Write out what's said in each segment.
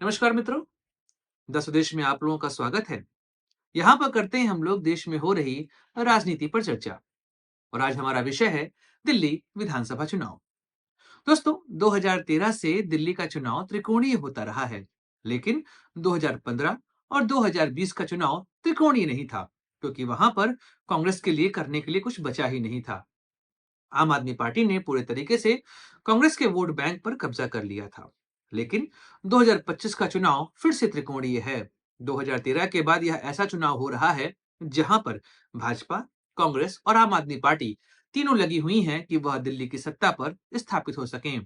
नमस्कार मित्रों। द स्वदेश में आप लोगों का स्वागत है। यहाँ पर करते हैं हम लोग देश में हो रही राजनीति पर चर्चा। और आज हमारा विषय है दिल्ली विधानसभा चुनाव। दोस्तों, 2013 से दिल्ली का चुनाव त्रिकोणीय होता रहा है, लेकिन 2015 और 2020 का चुनाव त्रिकोणीय नहीं था, क्योंकि वहां पर कांग्रेस के लिए करने के लिए कुछ बचा ही नहीं था। आम आदमी पार्टी ने पूरे तरीके से कांग्रेस के वोट बैंक पर कब्जा कर लिया था। लेकिन 2025 का चुनाव फिर से त्रिकोणीय है। 2013 के बाद यह ऐसा चुनाव हो रहा है जहां पर भाजपा, कांग्रेस और आम आदमी पार्टी तीनों लगी हुई हैं कि वह दिल्ली की सत्ता पर स्थापित हो सकें।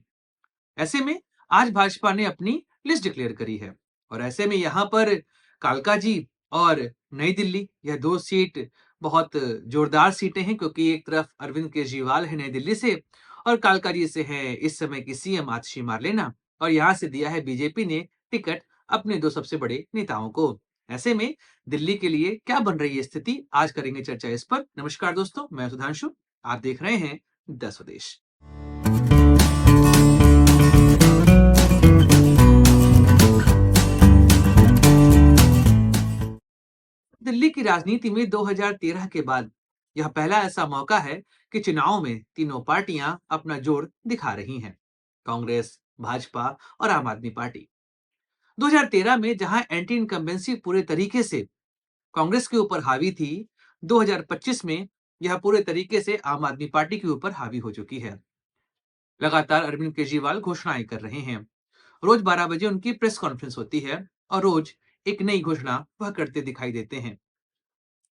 ऐसे में आज भाजपा ने अपनी लिस्ट डिक्लेयर करी है। और ऐसे में यहाँ पर कालका जी और नई दिल्ली, यह दो सीट बहुत जोरदार सीटें हैं, क्योंकि एक तरफ अरविंद केजरीवाल है नई दिल्ली से और कालका जी से है इस समय की सीएम आतिशी मारलेना। और यहाँ से दिया है बीजेपी ने टिकट अपने दो सबसे बड़े नेताओं को। ऐसे में दिल्ली के लिए क्या बन रही है स्थिति, आज करेंगे चर्चा इस पर। नमस्कार दोस्तों, मैं सुधांशु। आप देख रहे हैं द स्वदेश। दिल्ली की राजनीति में 2013 के बाद यह पहला ऐसा मौका है कि चुनाव में तीनों पार्टियां अपना जोर दिखा रही हैं। कांग्रेस, भाजपा और आम आदमी पार्टी। 2013 में जहां एंटी इनकम्बेंसी पूरे तरीके से कांग्रेस के ऊपर हावी थी, 2025 में यह पूरे तरीके से आम आदमी पार्टी के ऊपर हावी हो चुकी है। लगातार अरविंद केजरीवाल घोषणाएं कर रहे हैं। रोज 12 बजे उनकी प्रेस कॉन्फ्रेंस होती है और रोज एक नई घोषणा वह करते दिखाई देते हैं।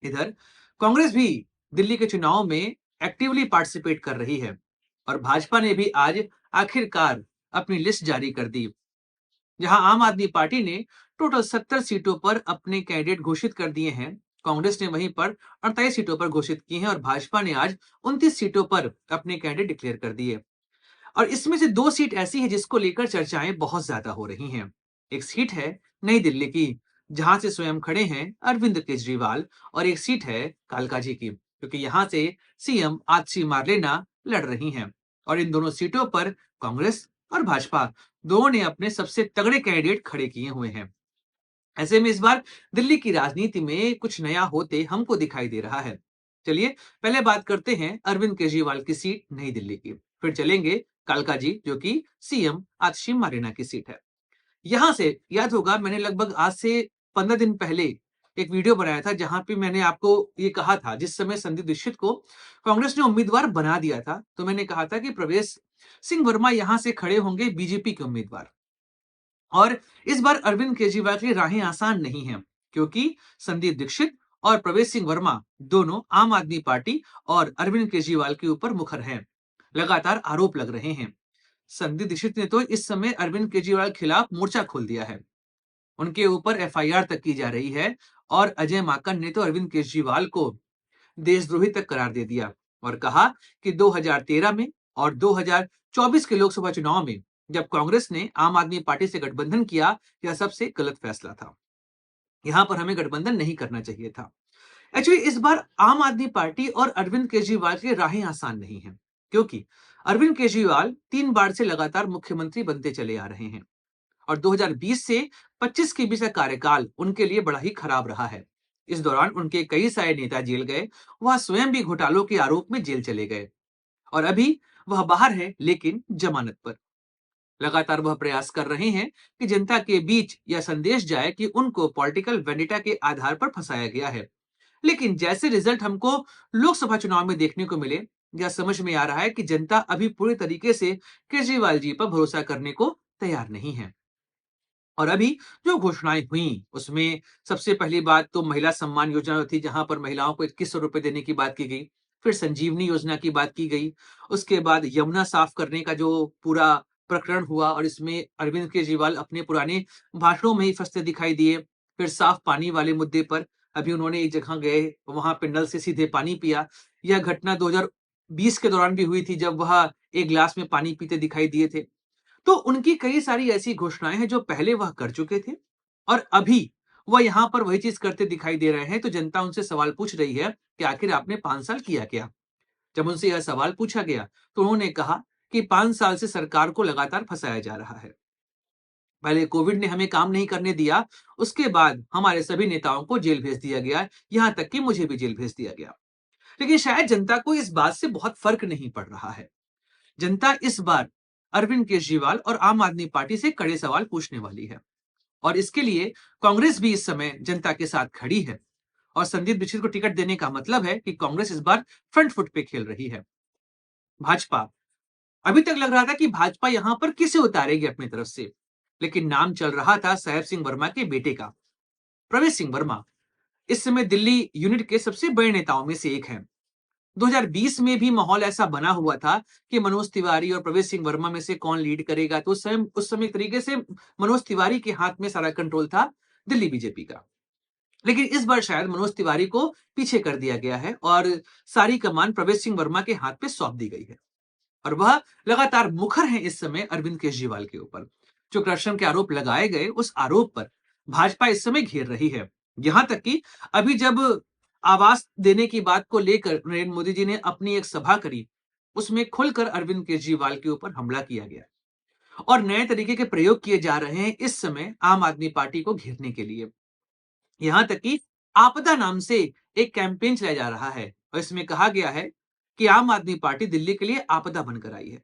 इधर कांग्रेस भी दिल्ली के चुनाव में एक्टिवली पार्टिसिपेट कर रही है और भाजपा ने भी आज आखिरकार अपनी लिस्ट जारी कर दी, जहां आम आदमी पार्टी ने टोटल 70 सीटों पर अपने कैंडिडेट घोषित कर दिए हैं। कांग्रेस ने वहीं पर 48 सीटों पर घोषित की हैं और भाजपा ने आज 29 सीटों पर अपने कैंडिडेट डिक्लेयर कर दिए। और इसमें से दो सीट ऐसी है जिसको लेकर चर्चाएं बहुत ज्यादा हो रही हैं। एक सीट है नई दिल्ली की, जहां से स्वयं खड़े हैं अरविंद केजरीवाल, और एक सीट है कालका जी की, क्योंकि यहां से सीएम आतिशी मारलेना लड़ रही हैं। और इन दोनों सीटों पर कांग्रेस और भाजपा दोनों ने अपने सबसे तगड़े कैंडिडेट खड़े किए हुए हैं। ऐसे में इस बार दिल्ली की राजनीति में कुछ नया होते हमको दिखाई दे रहा है। चलिए पहले बात करते हैं अरविंद केजरीवाल की सीट नई दिल्ली की, फिर चलेंगे कालका जी जो कि सीएम आतिशी मारेना की सीट है। यहां से याद होगा, मैंने लगभग आज से 15 दिन पहले एक वीडियो बनाया था जहां पे मैंने आपको ये कहा था, जिस समय संदीप दीक्षित को कांग्रेस ने उम्मीदवार बना दिया था, तो मैंने कहा था कि प्रवेश सिंह वर्मा यहां से खड़े होंगे बीजेपी के उम्मीदवार। और इस बार अरविंद केजरीवाल की राहें आसान नहीं हैं, क्योंकि संदीप दीक्षित और प्रवेश सिंह वर्मा दोनों आम आदमी पार्टी और अरविंद केजरीवाल के ऊपर मुखर हैं। लगातार आरोप लग रहे हैं। संदीप दीक्षित ने तो इस समय अरविंद केजरीवाल के खिलाफ मोर्चा खोल दिया है। उनके ऊपर एफआईआर तक की जा रही है। और अजय माकन ने तो अरविंद केजरीवाल को देशद्रोही तक करार दे दिया और कहा कि 2013 में और 2024 के लोकसभा चुनाव में जब कांग्रेस ने आम आदमी पार्टी से गठबंधन किया, यह सबसे गलत फैसला था। यहां पर हमें गठबंधन नहीं करना चाहिए था। एक्चुअली इस बार आम आदमी पार्टी और अरविंद केजरीवाल की राहें आसान नहीं है, क्योंकि अरविंद केजरीवाल 3 बार से लगातार मुख्यमंत्री बनते चले आ रहे हैं और 2020 से 25 के बीच का कार्यकाल उनके लिए बड़ा ही खराब रहा है। इस दौरान उनके कई सारे नेता जेल गए, वह स्वयं भी घोटालों के आरोप में जेल चले गए और अभी वह बाहर है, लेकिन जमानत पर। लगातार वह प्रयास कर रहे हैं कि जनता के बीच यह संदेश जाए कि उनको पॉलिटिकल वेंडिटा के आधार पर फंसाया गया है। लेकिन जैसे रिजल्ट हमको लोकसभा चुनाव में देखने को मिले, यह समझ में आ रहा है कि जनता अभी पूरी तरीके से केजरीवाल जी पर भरोसा करने को तैयार नहीं है। और अभी जो घोषणाएं हुई उसमें सबसे पहली बात तो महिला सम्मान योजना थी, जहां पर महिलाओं को 2100 रुपए देने की बात की गई। फिर संजीवनी योजना की बात की गई। उसके बाद यमुना साफ करने का जो पूरा प्रकरण हुआ और इसमें अरविंद केजरीवाल अपने पुराने भाषणों में ही फंसते दिखाई दिए। फिर साफ पानी वाले मुद्दे पर अभी उन्होंने एक जगह गए, वहां पे नल से सीधे पानी पिया। यह घटना 2020 के दौरान भी हुई थी, जब वह एक गिलास में पानी पीते दिखाई दिए थे। तो उनकी कई सारी ऐसी घोषणाएं हैं जो पहले वह कर चुके थे और अभी वह यहां पर वही चीज करते दिखाई दे रहे हैं। तो जनता उनसे सवाल पूछ रही है कि आखिर आपने 5 साल किया क्या। जब उनसे यह सवाल पूछा गया तो उन्होंने कहा कि 5 साल से सरकार को लगातार फंसाया जा रहा है। पहले कोविड ने हमें काम नहीं करने दिया, उसके बाद हमारे सभी नेताओं को जेल भेज दिया गया, यहाँ तक कि मुझे भी जेल भेज दिया गया। लेकिन शायद जनता को इस बात से बहुत फर्क नहीं पड़ रहा है। जनता इस बार अरविंद केजरीवाल और आम आदमी पार्टी से कड़े सवाल पूछने वाली है और इसके लिए कांग्रेस भी इस समय जनता के साथ खड़ी है और संदीप दीक्षित को टिकट देने का मतलब है कि कांग्रेस इस बार फ्रंट फुट पे खेल रही है। भाजपा, अभी तक लग रहा था कि भाजपा यहां पर किसे उतारेगी अपनी तरफ से, लेकिन नाम चल रहा था साहेब सिंह वर्मा के बेटे का, प्रवेश सिंह वर्मा। इस समय दिल्ली यूनिट के सबसे बड़े नेताओं में से एक है। 2020 में भी माहौल ऐसा बना हुआ था कि मनोज तिवारी और प्रवेश सिंह वर्मा में से कौन लीड करेगा, तो उस समय एक तरीके से मनोज तिवारी के हाथ में सारा कंट्रोल था दिल्ली बीजेपी का। लेकिन इस बार शायद मनोज तिवारी को पीछे कर दिया गया है और सारी कमान प्रवेश सिंह वर्मा के हाथ पे सौंप दी गई है और वह लगातार मुखर हैं इस समय अरविंद केजरीवाल के ऊपर। जो करप्शन के आरोप लगाए गए, उस आरोप पर भाजपा इस समय घेर रही है। यहां तक कि अभी जब आवास देने की बात को लेकर नरेंद्र मोदी जी ने अपनी एक सभा करी, उसमें खुलकर अरविंद केजरीवाल के ऊपर हमला किया गया और नए तरीके के प्रयोग किए जा रहे हैं इस समय आम आदमी पार्टी को घेरने के लिए। यहां तक कि आपदा नाम से एक कैंपेन चलाया जा रहा है और इसमें कहा गया है कि आम आदमी पार्टी दिल्ली के लिए आपदा बनकर आई है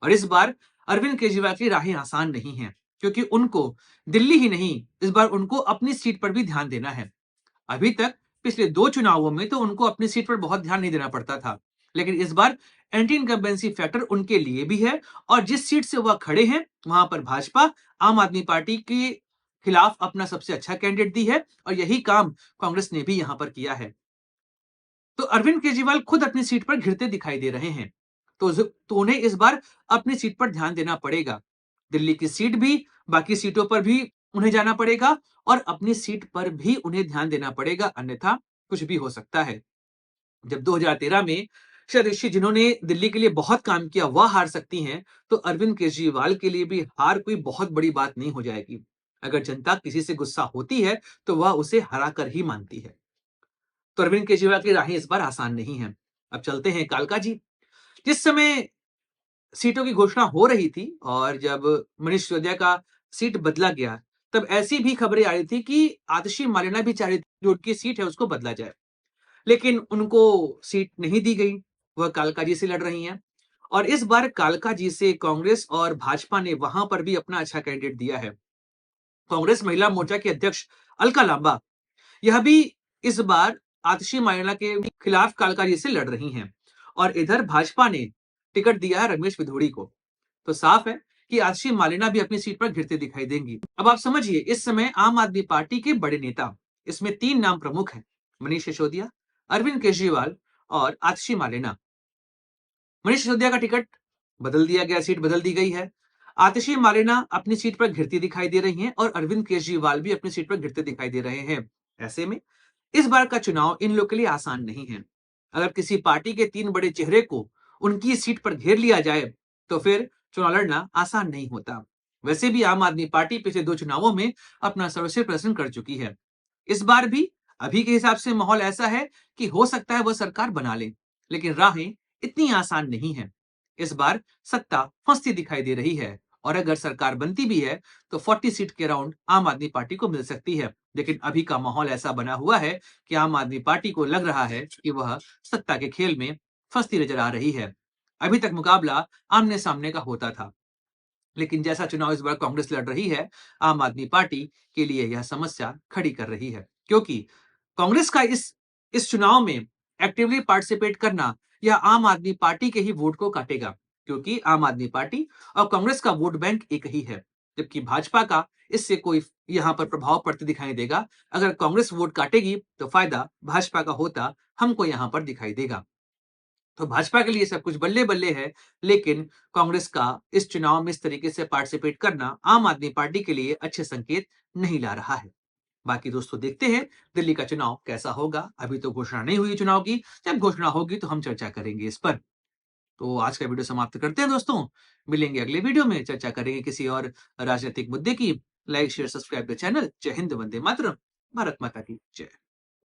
और इस बार अरविंद केजरीवाल की राहें आसान नहीं है, क्योंकि उनको दिल्ली ही नहीं, इस बार उनको अपनी सीट पर भी ध्यान देना है। अभी तक पिछले 2 चुनावों में तो उनको अपनी सीट पर बहुत ध्यान नहीं देना पड़ता था, लेकिन इस बार एंटी इनकम्बेंसी फैक्टर उनके लिए भी है और जिस सीट से वह खड़े हैं, वहां पर भाजपा आम आदमी पार्टी के खिलाफ अपना सबसे अच्छा कैंडिडेट दी है और यही काम कांग्रेस ने भी यहां पर किया है। तो अरविंद केजरीवाल खुद अपनी सीट पर घिरते दिखाई दे रहे हैं। तो उन्हें इस बार अपनी सीट पर ध्यान देना पड़ेगा। दिल्ली की सीट भी, बाकी सीटों पर भी उन्हें जाना पड़ेगा और अपनी सीट पर भी उन्हें ध्यान देना पड़ेगा, अन्यथा कुछ भी हो सकता है। जब 2013 में शायद ऋषि जिन्होंने दिल्ली के लिए बहुत काम किया वह हार सकती हैं, तो अरविंद केजरीवाल के लिए भी हार कोई बहुत बड़ी बात नहीं हो जाएगी। अगर जनता किसी से गुस्सा होती है, तो वह उसे हरा कर ही मानती है। तो अरविंद केजरीवाल की राहें इस बार आसान नहीं है। अब चलते हैं कालका जी। जिस समय सीटों की घोषणा हो रही थी और जब मनीष सिसोदिया का सीट बदला गया, तब ऐसी भी खबरें आ रही थी कि आतिशी मार्लेना भी चाह रही थी जो उनकी सीट है उसको बदला जाए। लेकिन उनको सीट नहीं दी गई, वह कालका जी से लड़ रही हैं और इस बार कालका जी से कांग्रेस और भाजपा ने वहां पर भी अपना अच्छा कैंडिडेट दिया है। कांग्रेस महिला मोर्चा की अध्यक्ष अलका लांबा, यह भी इस बार आतिशी मार्लेना के खिलाफ कालका जी से लड़ रही हैं और इधर भाजपा ने टिकट दिया है रमेश विधोड़ी को। तो साफ है कि आतिशी मार्लेना भी अपनी सीट पर घिरते दिखाई देंगी। अब आप समझिए, इस समय आम आदमी पार्टी के बड़े नेता, इसमें 3 नाम प्रमुख हैं, मनीष सिसोदिया, अरविंद केजरीवाल और आतिशी मार्लेना। मनीष सिसोदिया का टिकट बदल दिया गया, सीट बदल दी गई है। आतिशी मार्लेना अपनी सीट पर घिरती दिखाई दे रही हैं और अरविंद केजरीवाल भी अपनी सीट पर घिरते दिखाई दे रहे हैं। ऐसे में इस बार का चुनाव इन लोग के लिए आसान नहीं है। अगर किसी पार्टी के 3 बड़े चेहरे को उनकी सीट पर घेर लिया जाए, तो फिर चुनाव लड़ना आसान नहीं होता। वैसे भी आम आदमी पार्टी पिछले 2 चुनावों में अपना सर्वश्रेष्ठ प्रदर्शन कर चुकी है। इस बार भी अभी के हिसाब से माहौल ऐसा है कि हो सकता है वह सरकार बना ले, लेकिन राहें इतनी आसान नहीं है। इस बार सत्ता फंसती दिखाई दे रही है और अगर सरकार बनती भी है, तो 40 सीट के अराउंड आम आदमी पार्टी को मिल सकती है। लेकिन अभी का माहौल ऐसा बना हुआ है कि आम आदमी पार्टी को लग रहा है कि वह सत्ता के खेल में फंसती नजर आ रही है। अभी तक मुकाबला आमने-सामने का होता था। लेकिन जैसा चुनाव इस बार कांग्रेस लड़ रही है, आम आदमी पार्टी के लिए यह समस्या खड़ी कर रही है। क्योंकि कांग्रेस का इस चुनाव में एक्टिवली पार्टिसिपेट करना यह आम आदमी पार्टी के ही वोट को काटेगा, क्योंकि आम आदमी पार्टी और कांग्रेस का वोट बैंक एक ही है, जबकि भाजपा का इससे कोई यहाँ पर प्रभाव पड़ते दिखाई देगा। अगर कांग्रेस वोट काटेगी तो फायदा भाजपा का होता हमको यहाँ पर दिखाई देगा। तो भाजपा के लिए सब कुछ बल्ले-बल्ले है, लेकिन कांग्रेस का इस चुनाव में इस तरीके से पार्टिसिपेट करना आम आदमी पार्टी के लिए अच्छे संकेत नहीं ला रहा है। बाकी दोस्तों देखते हैं दिल्ली का चुनाव कैसा होगा। अभी तो घोषणा नहीं हुई चुनाव की, जब घोषणा होगी तो हम चर्चा करेंगे इस पर। तो आज का वीडियो समाप्त करते हैं दोस्तों। मिलेंगे अगले वीडियो में, चर्चा करेंगे किसी और राजनीतिक मुद्दे की। Like, share, subscribe the channel. जय हिंद, वंदे मातरम। भारत माता की जय।